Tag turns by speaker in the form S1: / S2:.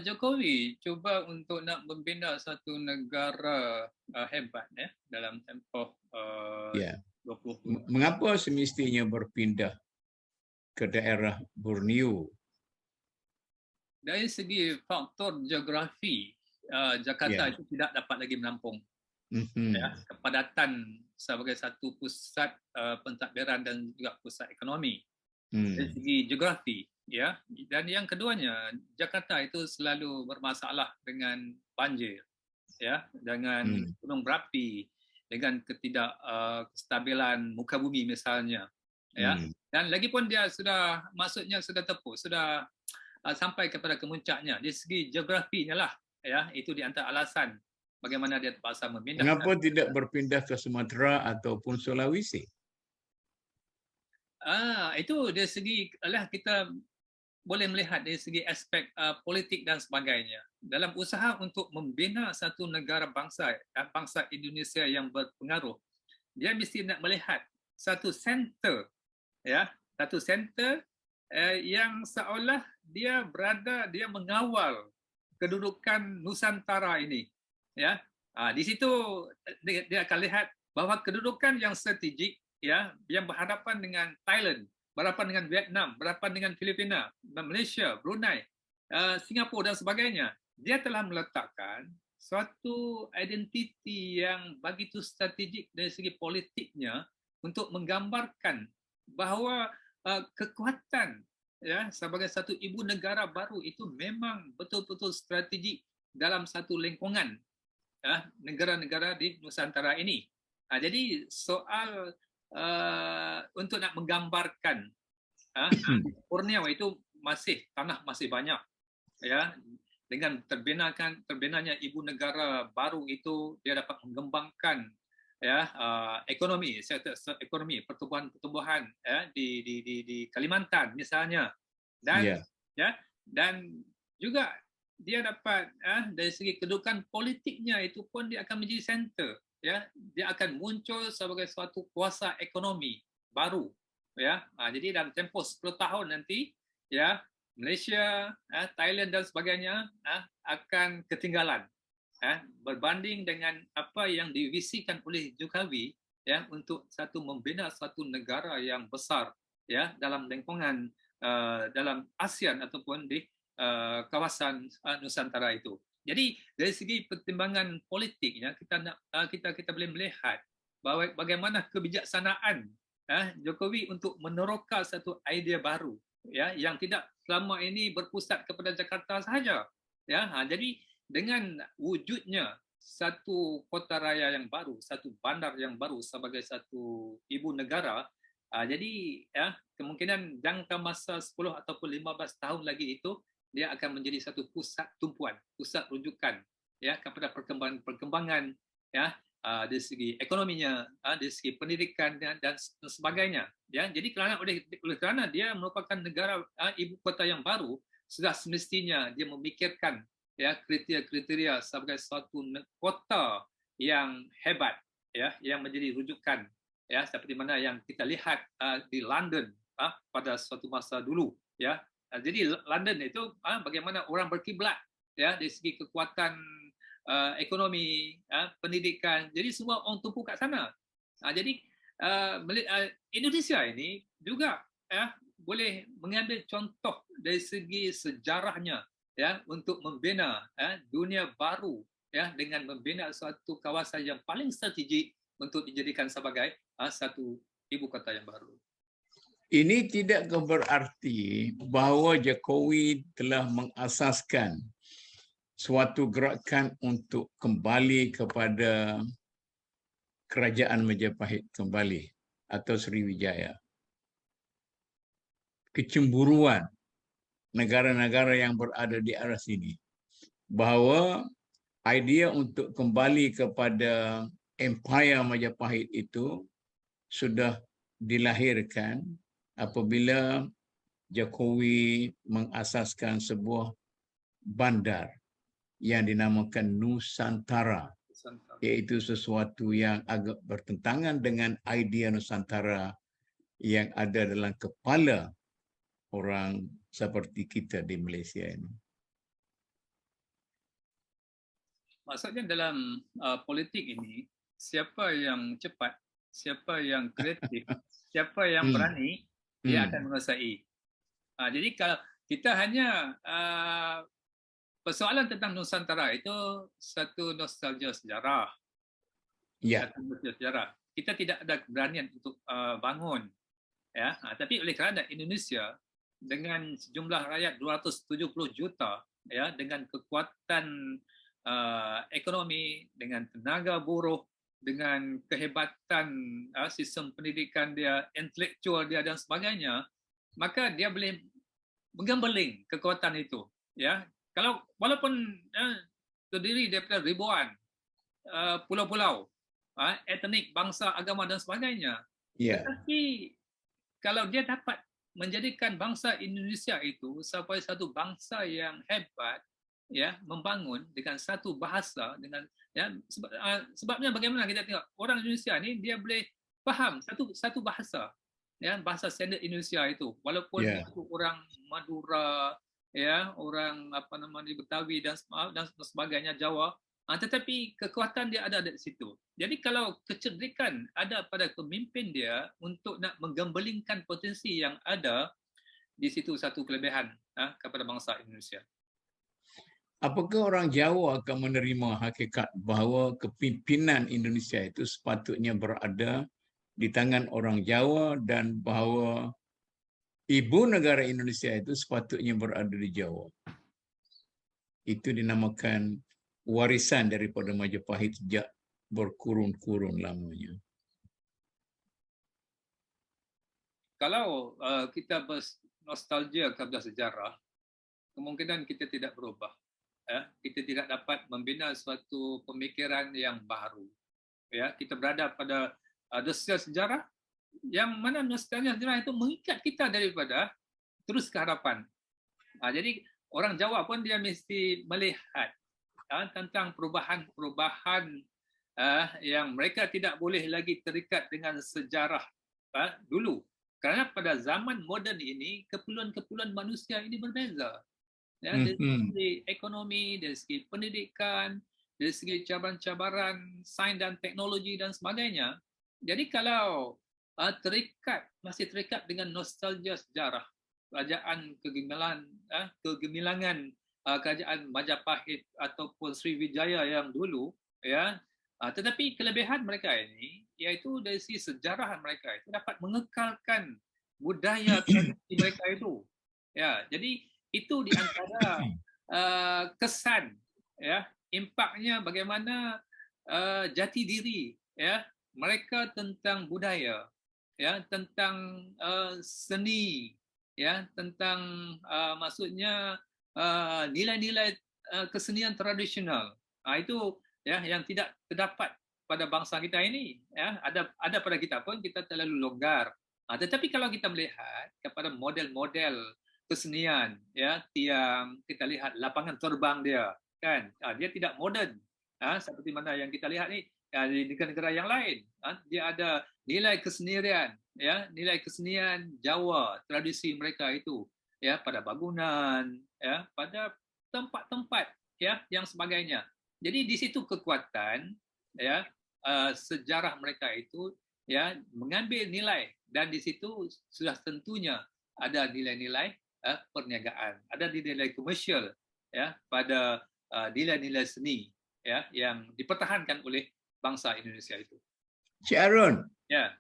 S1: Jokowi cuba untuk nak membina satu negara hebat ya dalam tempoh
S2: Ya.
S1: 20
S2: Mengapa semestinya berpindah ke daerah Borneo?
S1: dari segi faktor geografi, Jakarta
S2: Ya.
S1: itu tidak dapat lagi menampung ya,
S2: Mhm.
S1: kepadatan sebagai satu pusat pentadbiran dan juga pusat ekonomi dari
S2: Hmm.
S1: segi geografi ya. Dan yang keduanya, Jakarta itu selalu bermasalah dengan banjir ya, dengan
S2: Hmm.
S1: gunung berapi, dengan kestabilan muka bumi misalnya ya.
S2: Hmm.
S1: Dan lagi pun dia sudah maksudnya sudah tepuk, sudah sampai kepada kemuncaknya dari segi geografinya lah ya. Itu di antara alasan bagaimana dia terpaksa memindahkan.
S2: Mengapa tidak berpindah ke Sumatera ataupun Sulawesi?
S1: Itu dari segi kita boleh melihat dari segi aspek politik dan sebagainya. Dalam usaha untuk membina satu negara bangsa, bangsa Indonesia yang berpengaruh, dia mesti nak melihat satu center, ya, satu center yang seolah dia mengawal kedudukan Nusantara ini, ya. Di situ dia akan lihat bahawa kedudukan yang strategik, ya, yang berhadapan dengan Thailand, berhadapan dengan Vietnam, berhadapan dengan Filipina, Malaysia, Brunei, Singapura dan sebagainya, dia telah meletakkan suatu identiti yang begitu strategik dari segi politiknya untuk menggambarkan bahawa kekuatan ya sebagai satu ibu negara baru itu memang betul-betul strategik dalam satu lingkungan ya, negara-negara di Nusantara ini. Jadi soal untuk nak menggambarkan Borneo itu tanah masih banyak ya, dengan terbinanya ibu negara baru itu dia dapat mengembangkan ya ekonomi, sektor ekonomi, pertumbuhan ya di Kalimantan misalnya. Dan
S2: Ya.
S1: ya, dan juga dia dapat dari segi kedudukan politiknya itu pun dia akan menjadi center ya, dia akan muncul sebagai suatu kuasa ekonomi baru ya. Jadi dalam tempoh 10 tahun nanti ya, Malaysia, Thailand dan sebagainya akan ketinggalan berbanding dengan apa yang divisikan oleh Jokowi ya, untuk membina satu negara yang besar ya dalam lingkungan dalam ASEAN ataupun di kawasan Nusantara itu. Jadi dari segi pertimbangan politiknya kita boleh melihat bahawa bagaimana kebijaksanaan Jokowi untuk meneroka satu idea baru ya, yang tidak selama ini berpusat kepada Jakarta sahaja ya. Jadi dengan wujudnya satu kota raya yang baru, satu bandar yang baru sebagai satu ibu negara, jadi ya kemungkinan jangka masa 10 ataupun 15 tahun lagi itu dia akan menjadi satu pusat tumpuan, pusat rujukan ya kepada perkembangan ya dari segi ekonominya, dari segi pendidikan dan sebagainya. Ya, jadi oleh kerana dia merupakan negara ibu kota yang baru, sudah semestinya dia memikirkan ya kriteria-kriteria sebagai suatu kota yang hebat ya, yang menjadi rujukan ya, seperti mana yang kita lihat di London pada suatu masa dulu ya. Jadi London itu bagaimana orang berkiblat ya dari segi kekuatan ekonomi, pendidikan. Jadi semua orang tumpu kat sana. Jadi Indonesia ini juga boleh mengambil contoh dari segi sejarahnya ya untuk membina dunia baru ya, dengan membina suatu kawasan yang paling strategik untuk dijadikan sebagai satu ibu kota yang baru.
S2: Ini tidak berarti bahawa Jokowi telah mengasaskan suatu gerakan untuk kembali kepada kerajaan Majapahit kembali atau Sriwijaya. Kecemburuan negara-negara yang berada di arah sini bahawa idea untuk kembali kepada Empire Majapahit itu sudah dilahirkan apabila Jokowi mengasaskan sebuah bandar yang dinamakan Nusantara, iaitu sesuatu yang agak bertentangan dengan idea Nusantara yang ada dalam kepala orang seperti kita di Malaysia ini.
S1: Maksudnya dalam politik ini, siapa yang cepat, siapa yang kreatif, siapa yang
S2: Hmm.
S1: berani, dia akan menguasai. Jadi kalau kita hanya persoalan tentang Nusantara itu satu nostalgia sejarah.
S2: Ya.
S1: Satu nostalgia sejarah. Kita tidak ada keberanian untuk bangun. Ya, tapi oleh kerana Indonesia dengan jumlah rakyat 270 juta, ya, dengan kekuatan ekonomi, dengan tenaga buruh, dengan kehebatan sistem pendidikan dia, intelektual dia dan sebagainya, maka dia boleh menggambeling kekuatan itu. Ya, kalau walaupun terdiri daripada ribuan pulau-pulau, etnik, bangsa, agama dan sebagainya, tetapi kalau dia dapat menjadikan bangsa Indonesia itu sampai satu bangsa yang hebat, ya, membangun dengan satu bahasa, dengan ya sebabnya bagaimana kita tengok orang Indonesia ni dia boleh faham satu bahasa, ya, bahasa standard Indonesia itu, walaupun itu orang Madura, ya, orang apa namanya Betawi dan sebagainya, Jawa. Tetapi kekuatan dia ada di situ. Jadi kalau kecerdikan ada pada pemimpin dia untuk nak menggembelingkan potensi yang ada, di situ satu kelebihan kepada bangsa Indonesia.
S2: Apakah orang Jawa akan menerima hakikat bahawa kepimpinan Indonesia itu sepatutnya berada di tangan orang Jawa dan bahawa ibu negara Indonesia itu sepatutnya berada di Jawa? Itu dinamakan warisan daripada Majapahit sejak berkurun-kurun lamanya.
S1: Kalau kita bernostalgia kepada sejarah, kemungkinan kita tidak berubah. Kita tidak dapat membina suatu pemikiran yang baru. Ya, kita berada pada nostalgia sejarah, yang mana nostalgia sejarah itu mengikat kita daripada terus ke hadapan. Jadi orang Jawa pun dia mesti melihat tentang perubahan-perubahan yang mereka tidak boleh lagi terikat dengan sejarah dulu. Kerana pada zaman moden ini, keperluan-keperluan manusia ini berbeza. Ya, dari segi ekonomi, dari segi pendidikan, dari segi cabaran-cabaran sains dan teknologi dan sebagainya. Jadi kalau masih terikat dengan nostalgia sejarah, kerajaan kegemilangan kerajaan Majapahit ataupun Sriwijaya yang dulu, ya, tetapi kelebihan mereka ini iaitu dari segi sejarah mereka itu dapat mengekalkan budaya tradisi mereka itu. Ya, jadi itu di antara kesan, ya, impaknya bagaimana jati diri, ya, mereka tentang budaya, ya, tentang seni, ya, tentang maksudnya nilai-nilai kesenian tradisional. Itu ya yang tidak terdapat pada bangsa kita ini, ya, ada pada kita pun kita terlalu longgar. Tetapi kalau kita melihat kepada model-model kesenian, ya, tiang, kita lihat lapangan terbang dia, kan, dia tidak moden seperti mana yang kita lihat ni di negara-negara yang lain. Dia ada nilai kesenian, ya, nilai kesenian Jawa, tradisi mereka itu, ya, pada bangunan, ya, pada tempat-tempat, ya, yang sebagainya. Jadi di situ kekuatan, ya, sejarah mereka itu, ya, mengambil nilai, dan di situ sudah tentunya ada nilai-nilai perniagaan, ada nilai komersial, ya, pada nilai-nilai seni, ya, yang dipertahankan oleh bangsa Indonesia itu.
S2: Cik Arun,
S1: ya,